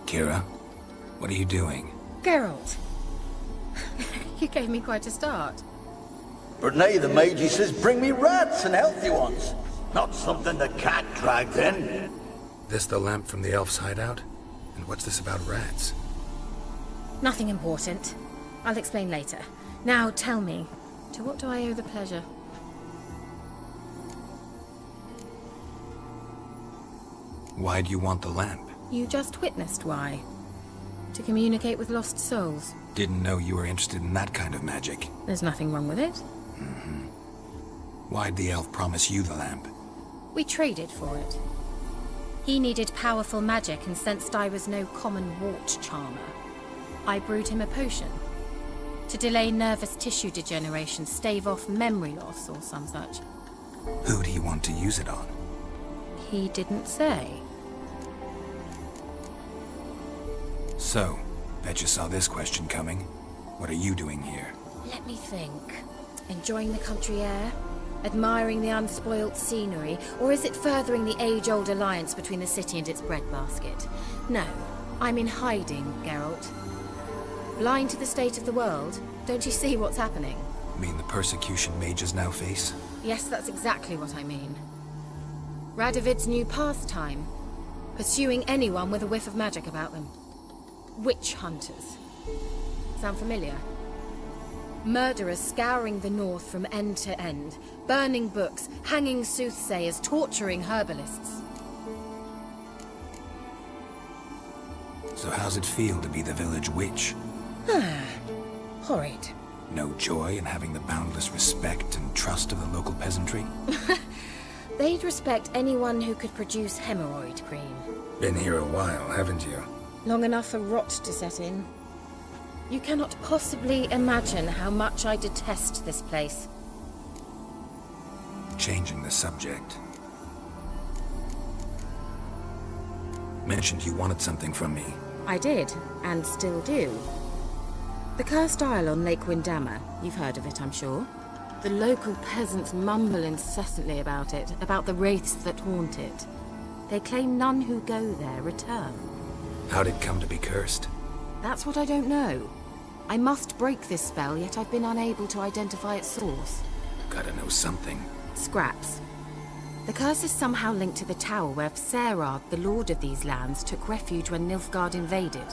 Kira, what are you doing? Geralt. You gave me quite a start. But now the mage says bring me rats and healthy ones. Not something the cat dragged in. This the lamp from the elf's hideout? And what's this about rats? Nothing important. I'll explain later. Now tell me, to what do I owe the pleasure? Why do you want the lamp? You just witnessed why. To communicate with lost souls. Didn't know you were interested in that kind of magic. There's nothing wrong with it. Why'd the elf promise you the lamp? We traded for it. He needed powerful magic and sensed I was no common wart charmer. I brewed him a potion. To delay nervous tissue degeneration, stave off memory loss or some such. Who'd he want to use it on? He didn't say. So, bet you saw this question coming. What are you doing here? Let me think. Enjoying the country air? Admiring the unspoilt scenery? Or is it furthering the age-old alliance between the city and its breadbasket? No, I'm in hiding, Geralt. Blind to the state of the world? Don't you see what's happening? Mean the persecution mages now face? Yes, that's exactly what I mean. Radovid's new pastime. Pursuing anyone with a whiff of magic about them. Witch hunters. Sound familiar? Murderers scouring the north from end to end, burning books, hanging soothsayers, torturing herbalists. So how's it feel to be the village witch? Horrid. No joy in having the boundless respect and trust of the local peasantry? They'd respect anyone who could produce hemorrhoid cream. Been here a while, haven't you? Long enough for rot to set in. You cannot possibly imagine how much I detest this place. Changing the subject. Mentioned you wanted something from me. I did, and still do. The Cursed Isle on Lake Windammer. You've heard of it, I'm sure. The local peasants mumble incessantly about it, about the wraiths that haunt it. They claim none who go there return. How'd it come to be cursed? That's what I don't know. I must break this spell, yet I've been unable to identify its source. Gotta know something. Scraps. The curse is somehow linked to the tower where Serard, the lord of these lands, took refuge when Nilfgaard invaded.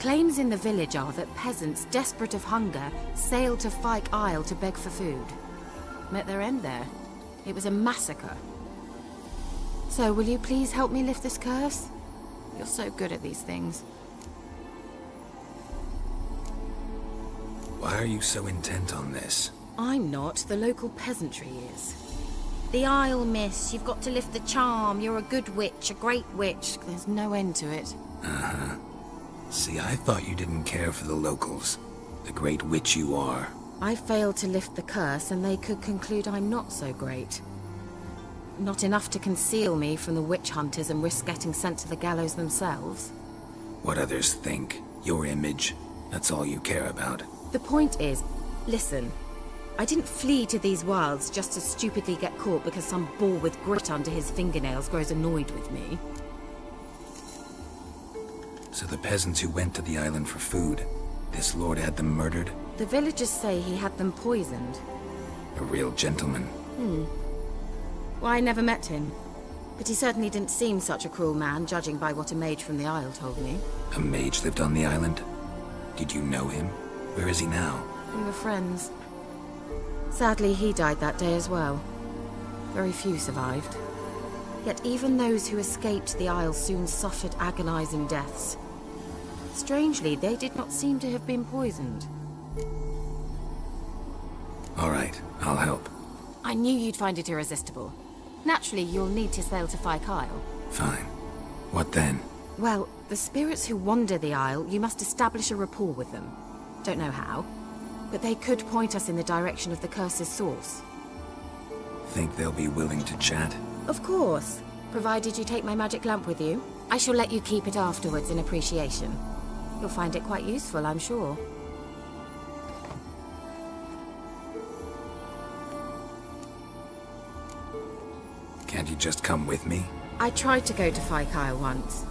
Claims in the village are that peasants, desperate of hunger, sailed to Fyke Isle to beg for food. Met their end there. It was a massacre. So, will you please help me lift this curse? You're so good at these things. Why are you so intent on this? I'm not. The local peasantry is. The Isle, miss. You've got to lift the charm. You're a good witch, a great witch. There's no end to it. Uh-huh. See, I thought you didn't care for the locals. The great witch you are. I failed to lift the curse, and they could conclude I'm not so great. Not enough to conceal me from the witch hunters and risk getting sent to the gallows themselves. What others think, your image, that's all you care about. The point is, listen, I didn't flee to these wilds just to stupidly get caught because some boar with grit under his fingernails grows annoyed with me. So the peasants who went to the island for food, this lord had them murdered? The villagers say he had them poisoned. A real gentleman. Well, I never met him. But he certainly didn't seem such a cruel man, judging by what a mage from the Isle told me. A mage lived on the island? Did you know him? Where is he now? We were friends. Sadly, he died that day as well. Very few survived. Yet even those who escaped the Isle soon suffered agonizing deaths. Strangely, they did not seem to have been poisoned. All right, I'll help. I knew you'd find it irresistible. Naturally, you'll need to sail to Fyke Isle. Fine. What then? Well, the spirits who wander the Isle, you must establish a rapport with them. Don't know how, but they could point us in the direction of the curse's source. Think they'll be willing to chat? Of course, provided you take my magic lamp with you. I shall let you keep it afterwards in appreciation. You'll find it quite useful, I'm sure. Can't you just come with me? I tried to go to Fyke Isle once.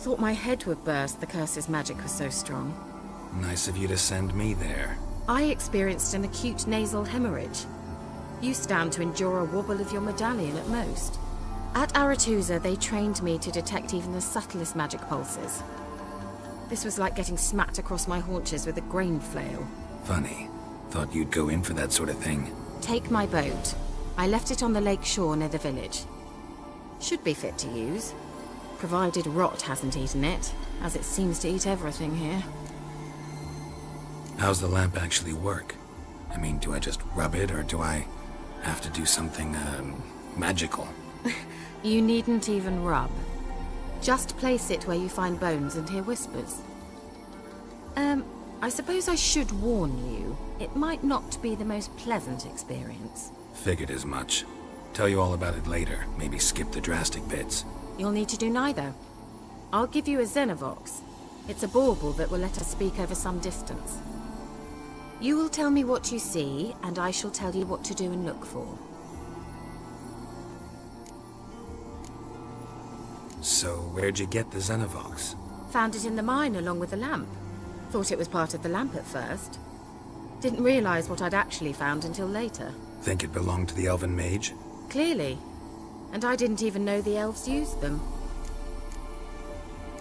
Thought my head would burst, the curse's magic was so strong. Nice of you to send me there. I experienced an acute nasal hemorrhage. You stand to endure a wobble of your medallion at most. At Aretusa, they trained me to detect even the subtlest magic pulses. This was like getting smacked across my haunches with a grain flail. Funny. Thought you'd go in for that sort of thing. Take my boat. I left it on the lake shore near the village. Should be fit to use. Provided rot hasn't eaten it, as it seems to eat everything here. How's the lamp actually work? I mean, do I just rub it, or do I have to do something, magical? You needn't even rub. Just place it where you find bones and hear whispers. I suppose I should warn you, it might not be the most pleasant experience. Figured as much. Tell you all about it later, maybe skip the drastic bits. You'll need to do neither. I'll give you a ZENO-TV. It's a bauble that will let us speak over some distance. You will tell me what you see, and I shall tell you what to do and look for. So, where'd you get the ZENO-TV? Found it in the mine along with the lamp. Thought it was part of the lamp at first. Didn't realize what I'd actually found until later. Think it belonged to the elven mage? Clearly. And I didn't even know the elves used them.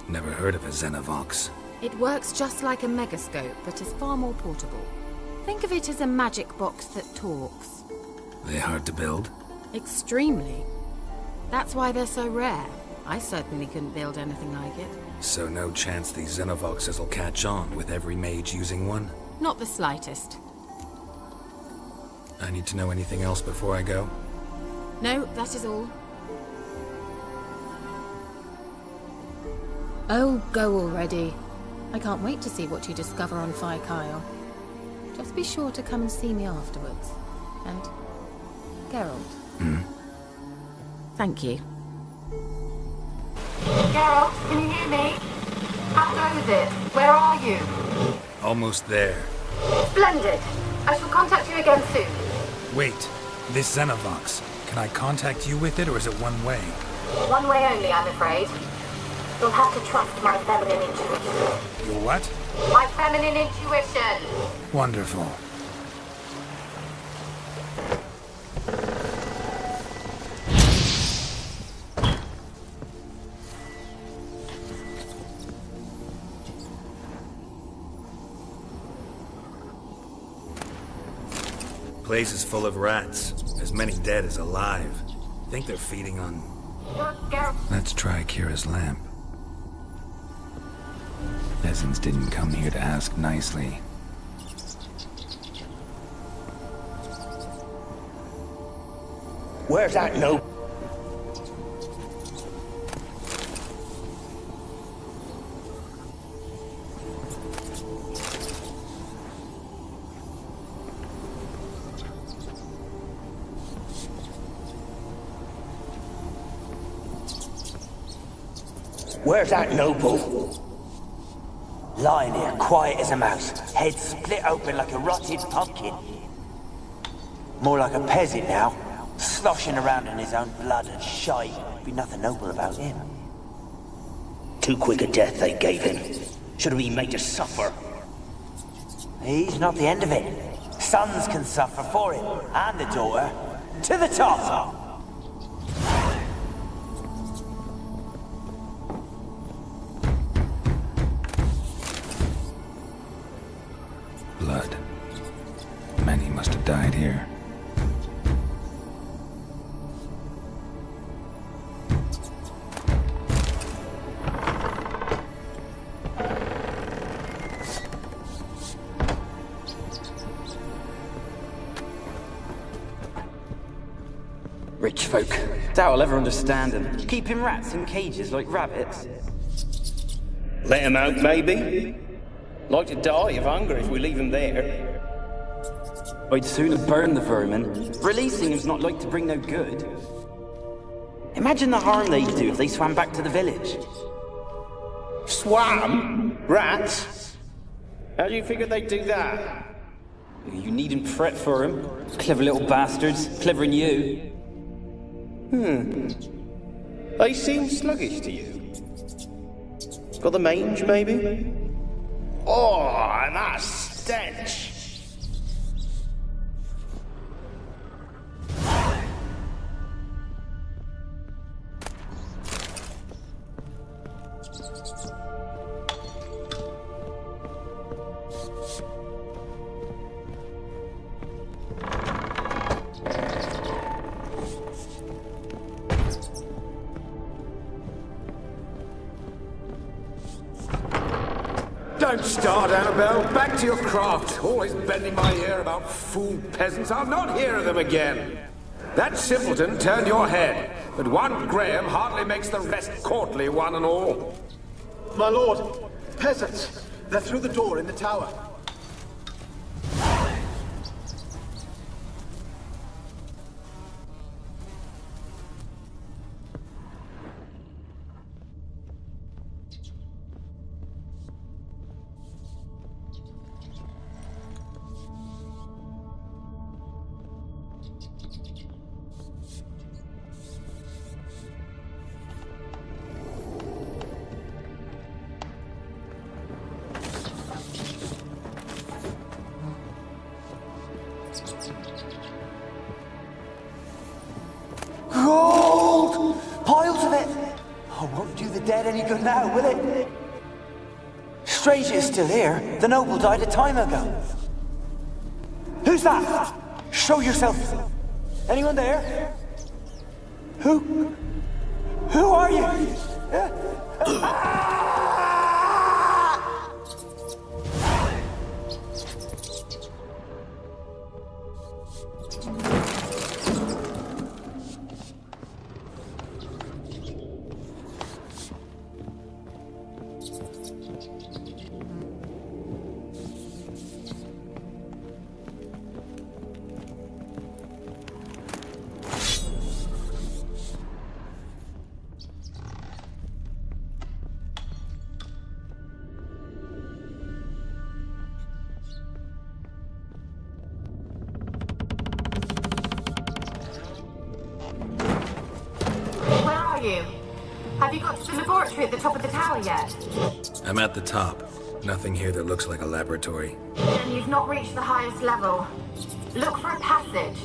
Never heard of a ZENO-TV. It works just like a megascope, but is far more portable. Think of it as a magic box that talks. They hard to build? Extremely. That's why they're so rare. I certainly couldn't build anything like it. So no chance these ZENO-TVs will catch on with every mage using one? Not the slightest. I need to know anything else before I go? No, that is all. Oh, go already. I can't wait to see what you discover on Fire Kyle. Just be sure to come and see me afterwards. And Geralt. Thank you. Geralt, can you hear me? How goes it? Where are you? Almost there. Splendid. I shall contact you again soon. Wait, this ZENO-TV. Can I contact you with it, or is it one way? One way only, I'm afraid. You'll have to trust my feminine intuition. Your what? My feminine intuition! Wonderful. Place is full of rats. As many dead as alive. Think they're feeding on... Geralt. Let's try Kira's lamp. Peasants didn't come here to ask nicely. Where's that note? Where's that noble? Lying here, quiet as a mouse, head split open like a rotted pumpkin. More like a peasant now, sloshing around in his own blood and shite. Be nothing noble about him. Too quick a death they gave him. Should have been made to suffer. He's not the end of it. Sons can suffer for him, and the daughter. To the top! Blood. Many must have died here. Rich folk. Doubt I'll ever understand them. Keeping rats in cages like rabbits. Let him out, maybe? Like to die of hunger if we leave him there. I'd sooner burn the vermin. Releasing him's not like to bring no good. Imagine the harm they'd do if they swam back to the village. Swam? Rats? How do you figure they'd do that? You needn't fret for him. Clever little bastards. Clever than you. They seem sluggish to you. Got the mange, maybe? Oh, and that stench! Don't start, Annabelle. Back to your craft. Always bending my ear about fool peasants. I'll not hear of them again. That simpleton turned your head, but one Graham hardly makes the rest courtly, one and all. My lord, peasants. They're through the door in the tower. Gold! Piles of it! Oh, won't do the dead any good now, will it? Strange it's still here. The noble died a time ago. Who's that? Show yourself. Anyone there? Who are you? Have you got to the laboratory at the top of the tower yet? I'm at the top. Nothing here that looks like a laboratory. Then you've not reached the highest level. Look for a passage.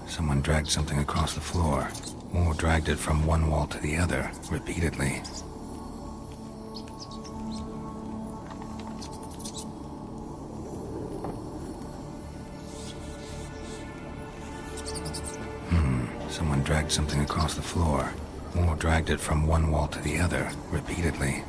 Someone dragged something across the floor, or dragged it from one wall to the other, repeatedly. Someone dragged something across the floor, or dragged it from one wall to the other, repeatedly.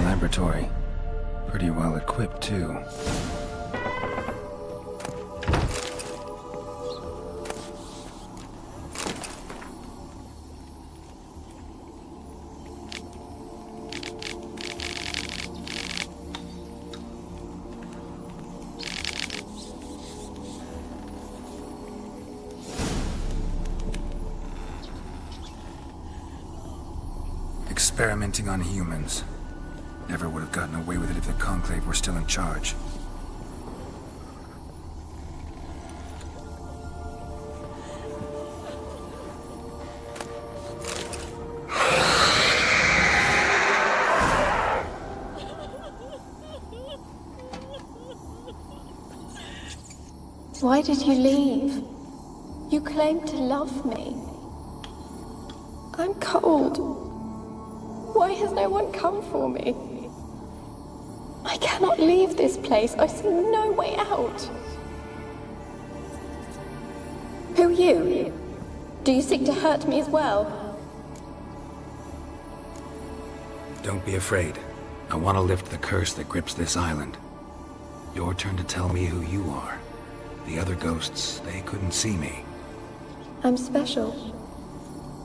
Laboratory. Pretty well equipped, too. Experimenting on humans. Never would have gotten away with it if the Conclave were still in charge. Why did you leave? You claimed to love me. I'm cold. Why has no one come for me? I cannot leave this place. I see no way out. Who are you? Do you seek to hurt me as well? Don't be afraid. I want to lift the curse that grips this island. Your turn to tell me who you are. The other ghosts, they couldn't see me. I'm special.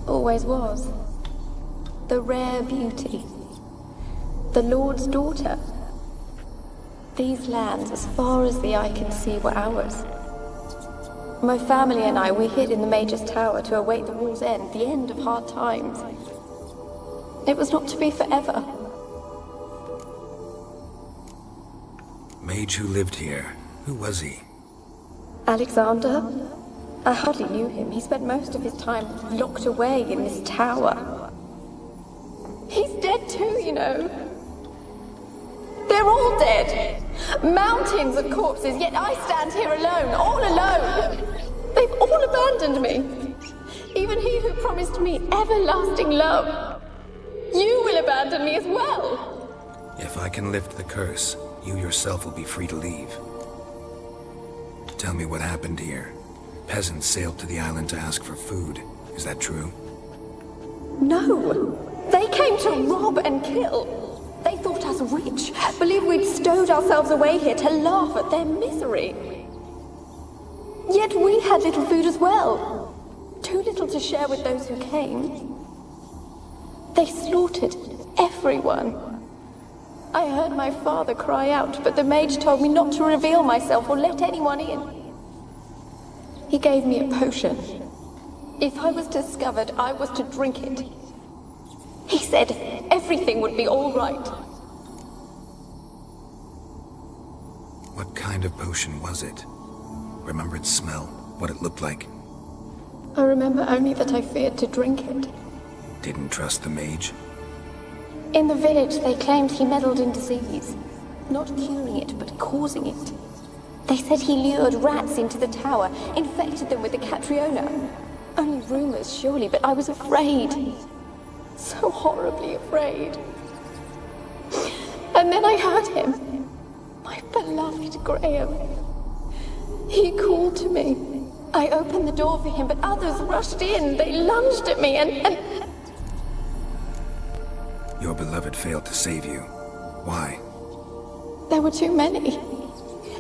Always was. The rare beauty. The Lord's daughter. These lands, as far as the eye can see, were ours. My family and I, we hid in the Major's Tower to await the war's end, the end of hard times. It was not to be forever. Mage who lived here. Who was he? Alexander? I hardly knew him. He spent most of his time locked away in this tower. He's dead too, you know. They're all dead. Mountains of corpses, yet I stand here alone, all alone. They've all abandoned me. Even he who promised me everlasting love. You will abandon me as well. If I can lift the curse, you yourself will be free to leave. Tell me what happened here. Peasants sailed to the island to ask for food. Is that true? No. They came to rob and kill. They thought us rich, believed we'd stowed ourselves away here to laugh at their misery. Yet we had little food as well. Too little to share with those who came. They slaughtered everyone. I heard my father cry out, but the mage told me not to reveal myself or let anyone in. He gave me a potion. If I was discovered, I was to drink it. He said everything would be all right. What kind of potion was it? Remember its smell? What it looked like? I remember only that I feared to drink it. Didn't trust the mage? In the village, they claimed he meddled in disease. Not curing it, but causing it. They said he lured rats into the tower, infected them with the Catriona. Only rumors, surely, but I was afraid. So horribly afraid. And then I heard him. My beloved Graham. He called to me. I opened the door for him, but others rushed in. They lunged at me and... Your beloved failed to save you. Why? There were too many.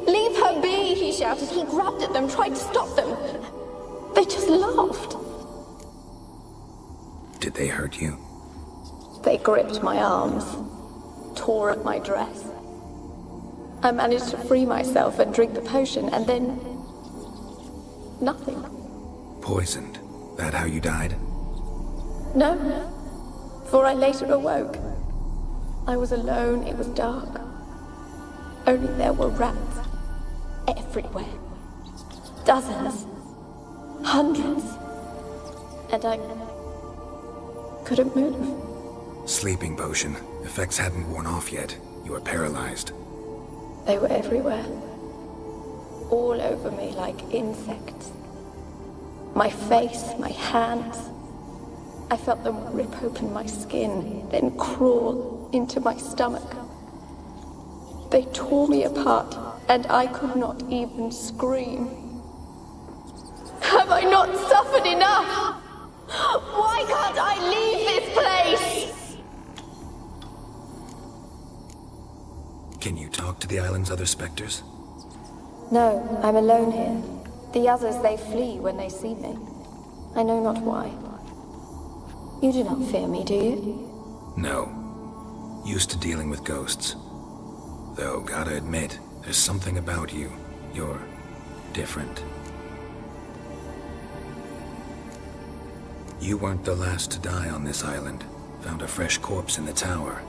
Leave her be, he shouted. He grabbed at them, tried to stop them. They just laughed. Did they hurt you? They gripped my arms, tore at my dress. I managed to free myself and drink the potion, and then... nothing. Poisoned? That how you died? No, for I later awoke. I was alone, it was dark. Only there were rats. Everywhere. Dozens. Hundreds. And I... couldn't move. Sleeping potion. Effects hadn't worn off yet. You were paralyzed. They were everywhere. All over me like insects. My face, my hands. I felt them rip open my skin, then crawl into my stomach. They tore me apart, and I could not even scream. Have I not suffered enough? Why can't I leave this place? Can you talk to the island's other specters? No, I'm alone here. The others, they flee when they see me. I know not why. You do not fear me, do you? No. Used to dealing with ghosts. Though, gotta admit, there's something about you. You're different. You weren't the last to die on this island. Found a fresh corpse in the tower.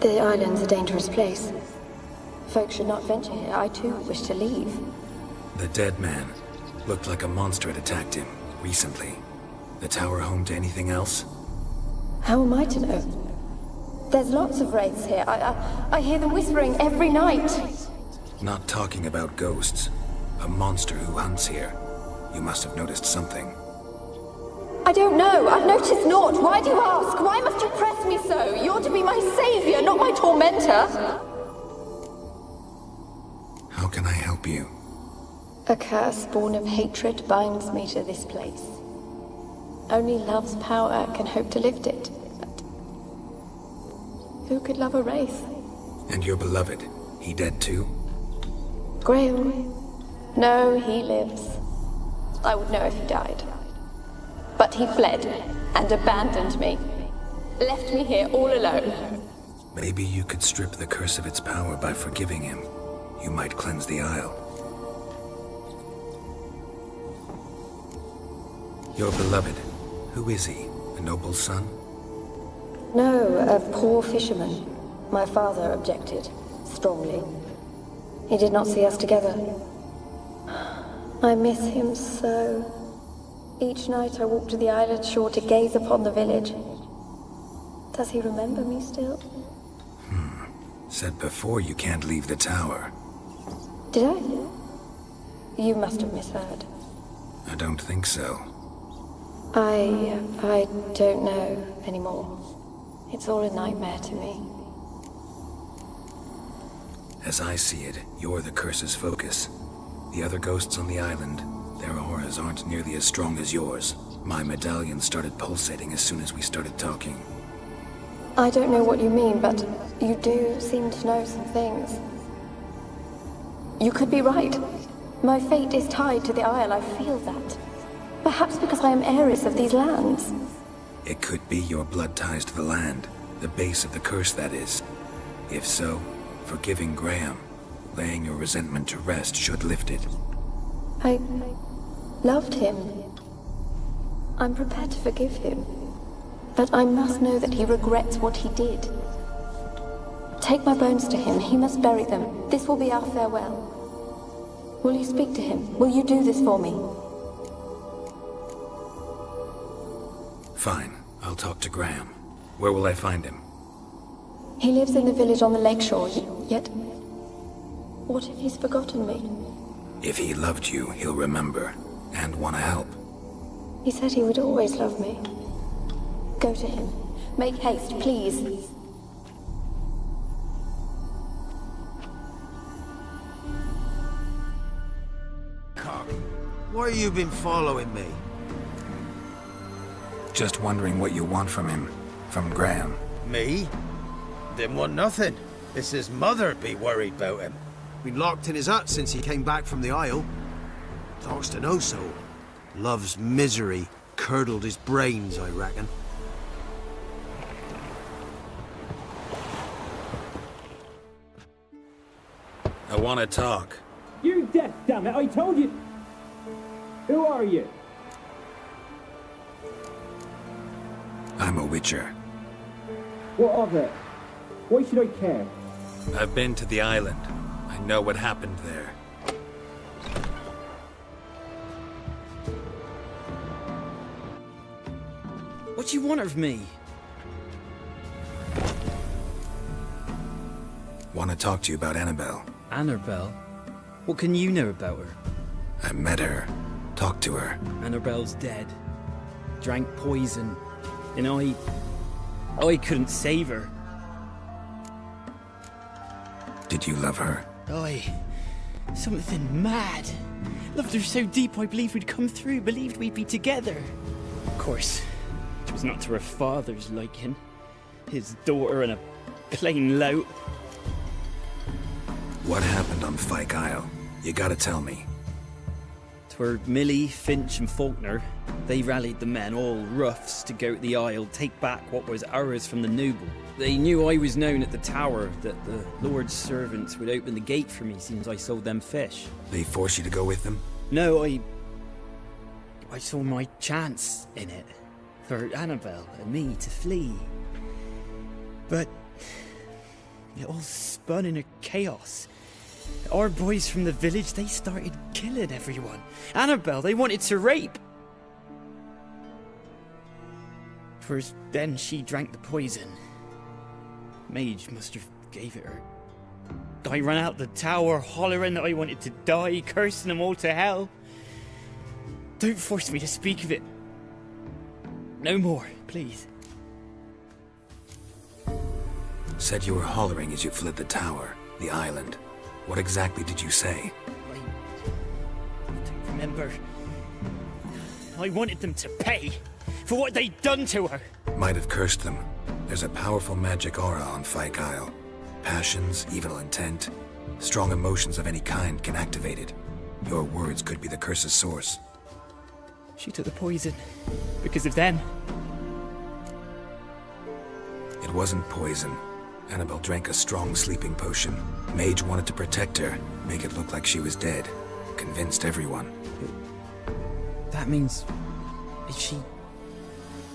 The island's a dangerous place. Folk should not venture here. I too wish to leave. The dead man. Looked like a monster had attacked him, recently. The tower home to anything else? How am I to know? There's lots of wraiths here. I hear them whispering every night. Not talking about ghosts. A monster who hunts here. You must have noticed something. I don't know. I've noticed naught. Why do you ask? Why must you press me so? You're to be my savior, not my tormentor. How can I help you? A curse born of hatred binds me to this place. Only love's power can hope to lift it. But Who could love a wraith? And your beloved, he dead too? Graham? No, he lives. I would know if he died. But he fled and abandoned me. Left me here all alone. Maybe you could strip the curse of its power by forgiving him. You might cleanse the Isle. Your beloved, who is he? A noble son? No, a poor fisherman. My father objected, strongly. He did not see us together. I miss him so. Each night I walk to the island shore to gaze upon the village. Does he remember me still? Said before you can't leave the tower. Did I? You must have misheard. I don't think so. I don't know anymore. It's all a nightmare to me. As I see it, you're the curse's focus. The other ghosts on the island, their auras aren't nearly as strong as yours. My medallion started pulsating as soon as we started talking. I don't know what you mean, but you do seem to know some things. You could be right. My fate is tied to the Isle, I feel that. Perhaps because I am heiress of these lands. It could be your blood ties to the land, the base of the curse, that is. If so, forgiving Graham, laying your resentment to rest should lift it. I loved him. I'm prepared to forgive him. But I must know that he regrets what he did. Take my bones to him. He must bury them. This will be our farewell. Will you speak to him? Will you do this for me? Fine. I'll talk to Graham. Where will I find him? He lives in the village on the lakeshore, yet... What if he's forgotten me? If he loved you, he'll remember, and want to help. He said he would always love me. Go to him. Make haste, please. Why you been following me? Just wondering what you want from him. From Graham. Me? Didn't want nothing. It's his mother be worried about him. Been locked in his hut since he came back from the Isle. Talks to no soul. Love's misery curdled his brains, I reckon. I want to talk. You're deaf, damn it! I told you! Who are you? I'm a witcher. What of it? Why should I care? I've been to the island. I know what happened there. What do you want of me? Want to talk to you about Annabelle. Annabelle? What can you know about her? I met her. Talked to her. Annabelle's dead. Drank poison. And I couldn't save her. Did you love her? Something mad. Loved her so deep I believed we'd come through, believed we'd be together. Of course, it was not to her father's liking. His daughter and a plain lout. What happened on Fyke Isle? You gotta tell me. 'Twere Millie, Finch and Faulkner. They rallied the men, all roughs, to go to the Isle, take back what was ours from the noble. They knew I was known at the tower, that the Lord's servants would open the gate for me since I sold them fish. They forced you to go with them? No, I saw my chance in it. For Annabelle and me to flee. But it all spun in a chaos. Our boys from the village, they started killing everyone. Annabelle, they wanted to rape. First, then she drank the poison. Mage must have gave it her. I ran out the tower, hollering that I wanted to die, cursing them all to hell. Don't force me to speak of it. No more, please. Said you were hollering as you fled the tower, the island. What exactly did you say? I don't remember. I wanted them to pay for what they'd done to her. Might have cursed them. There's a powerful magic aura on Fyke Isle. Passions, evil intent, strong emotions of any kind can activate it. Your words could be the curse's source. She took the poison because of them. It wasn't poison. Annabelle drank a strong sleeping potion. Mage wanted to protect her, make it look like she was dead. Convinced everyone. That means... she...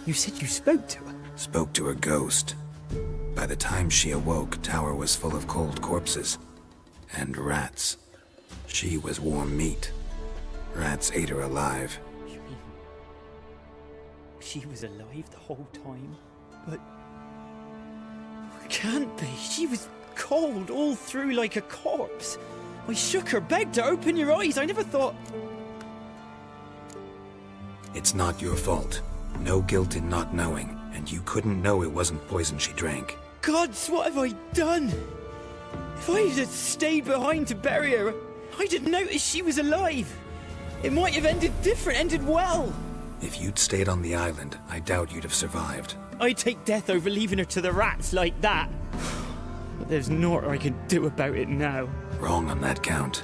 You said you spoke to her? Spoke to her ghost. By the time she awoke, Tower was full of cold corpses. And rats. She was warm meat. Rats ate her alive. You mean... she was alive the whole time? But... it can't be. She was cold all through like a corpse. I shook her, begged her, open your eyes. I never thought... It's not your fault. No guilt in not knowing, and you couldn't know it wasn't poison she drank. Gods, what have I done? If I had stayed behind to bury her, I didn't notice she was alive. It might have ended different, ended well. If you'd stayed on the island, I doubt you'd have survived. I'd take death over leaving her to the rats like that. But there's naught I can do about it now. Wrong on that count.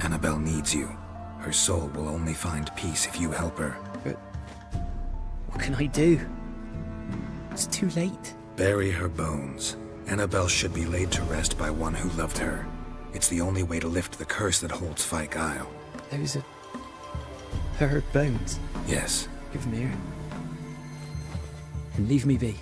Annabelle needs you. Her soul will only find peace if you help her. But what can I do? It's too late. Bury her bones. Annabelle should be laid to rest by one who loved her. It's the only way to lift the curse that holds Fyke Isle. Those are... her bones? Yes. Give them here. And leave me be.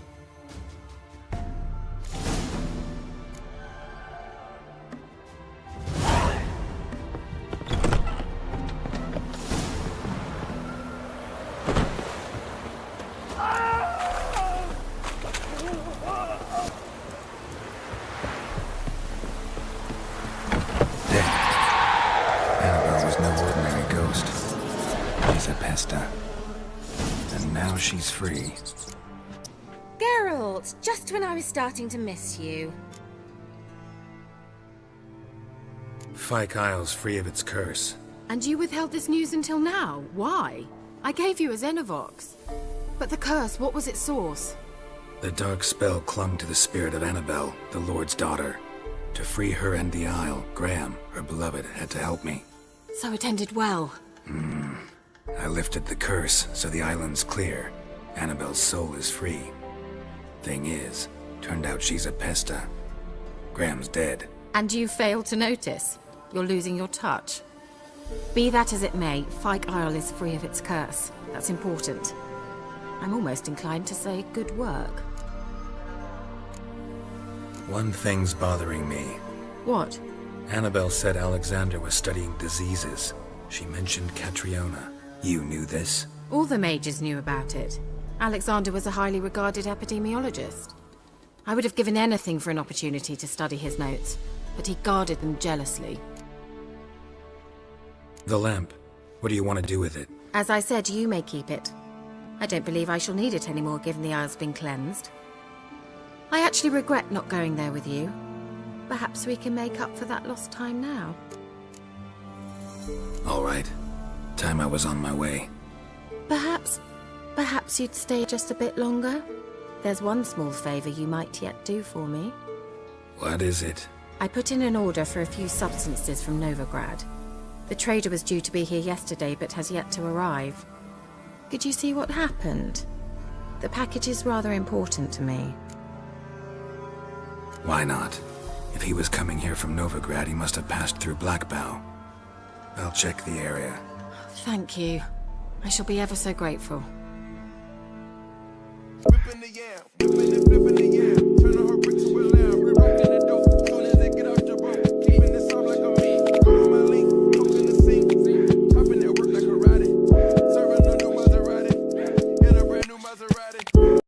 She's free. Geralt, just when I was starting to miss you. Fyke Isle's free of its curse. And you withheld this news until now? Why? I gave you a Xenovox. But the curse, what was its source? The dark spell clung to the spirit of Annabelle, the Lord's daughter. To free her and the Isle, Graham, her beloved, had to help me. So it ended well. I lifted the curse, so the island's clear. Annabelle's soul is free. Thing is, turned out she's a pesta. Graham's dead. And you failed to notice? You're losing your touch. Be that as it may, Fyke Isle is free of its curse. That's important. I'm almost inclined to say good work. One thing's bothering me. What? Annabelle said Alexander was studying diseases. She mentioned Catriona. You knew this? All the mages knew about it. Alexander was a highly regarded epidemiologist. I would have given anything for an opportunity to study his notes, but he guarded them jealously. The lamp. What do you want to do with it? As I said, you may keep it. I don't believe I shall need it anymore, given the Isle's been cleansed. I actually regret not going there with you. Perhaps we can make up for that lost time now. All right. Time I was on my way. Perhaps you'd stay just a bit longer? There's one small favor you might yet do for me. What is it? I put in an order for a few substances from Novigrad. The trader was due to be here yesterday, but has yet to arrive. Could you see what happened? The package is rather important to me. Why not? If he was coming here from Novigrad, he must have passed through Blackbow. I'll check the area. Thank you. I shall be ever so grateful. Ripping the yam, ripping it,